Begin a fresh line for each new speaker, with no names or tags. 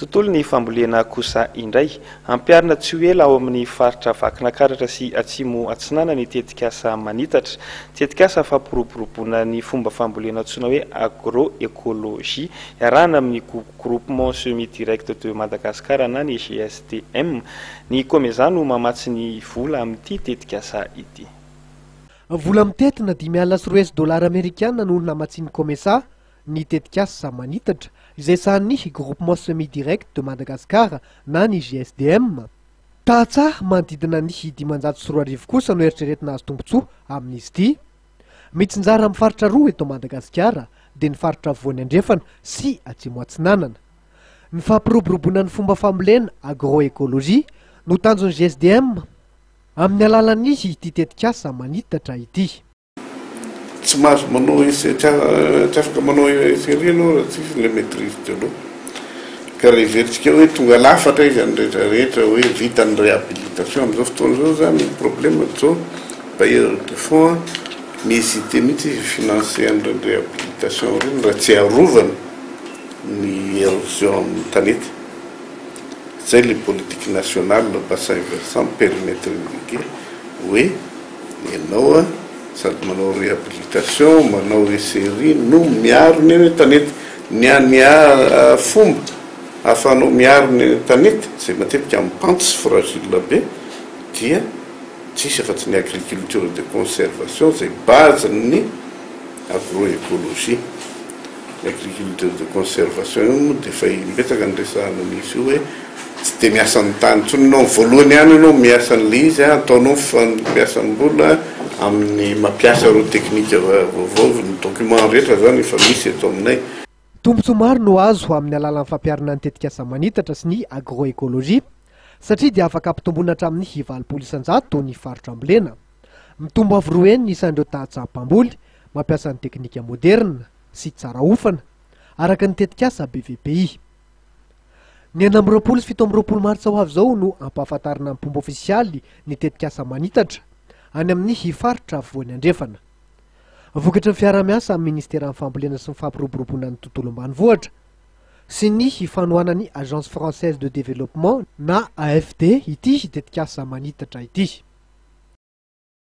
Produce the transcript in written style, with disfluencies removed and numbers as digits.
tontolo ny fambolena kosa indray ampiarina tsy hoe lao amin'ny faritra vakinakaratra sy atsimo atsinana ny tetikasa manitatra tetikasa fampiroboroboana ny fomba fambolena antsoina hoe agroécologie iarahana amin'ny groupement semi direct de Madagascar na ny GSDM ny komeza no mamatsy ny vola amin'ity tetikasa ity.
Vola mitetina $10,000 amerikana no namatsiany komesa ny tetikasa manitatra izay sahany groupement semi direct de Madagascar na ny GSDM tahatsaha manodidina ny 540 kosa no eritreretina azo tombontsoa amin'izy ity mitsinjara amin'ny faritra roa eto Madagasikara dia ny faritra Voany Andrefana sy Atsimo Atsinanana. Ny fampiroboroboana ny fomba fambolena agroécologie no tanjon'ny GSDM amin'ny alalan'ny ity tetikasa manitatra ity.
Tsy mahazo manao afaka manao série anao tsisy le maîtrise de l'eau ka raha everitsika hoe tonga lafatra izy any rehetrarehetra hoe vita ny réhabilitation amin'izao fotoana izao zany problème zao bailleur de fonds mihésité mihitsy financer an'ireny réhabilitation reny raha tsy arovana ny érosion amin'ny tanety. Zay le politique nationale le bassin versant périmètre irrigué hoe ianao sady manao réhabilitation manao série no miaro ny tanety ny fomba ahafahanao miaro ny tanety zay matetika amin'ny pente sy fragile be dia tsisy afa-tsy ny agriculture de conservation zay base ny agroécologie. L'agriculture de conservation io dia efa mipetaka ny resahana misy io hoe tsy dia miasa ny tany ntsony anao voalohany ihany anao miasa n'le izy ataonao fampiasan'ny mbola amin'ny mampiasa reo teknika vaovao ny document rehetra zany efa misy eto aminay.
Tombontsoa maro no azo amin'ny alalan'ny fampiarana ny tetikasa manitatra sy ny agroécologie satria dia afaka ampitomboana hatramin'ny 700 isan-jato ny faritra ambolena. Mitombo avy-roeny ny isan'ireo tahatsaha-mpamboly mampiasa ny teknika moderna sy tsara ofana araka ny tetikasa BVPI. Ny 27 martsa ho avy izao no ampahafantarana amin'ny pomba ofisialy ny tetikasa manitatra any amin'ny faritra Voany Andrefana. Vokatry ny fiara-miasa amin'ny ministera amin'ny fambolena sy ny fampiroboroboana ny tontolo ambanivohitra sy ny fanohanan'ny Agence Française de Développement na AFD ity tetikasa manitatra ity.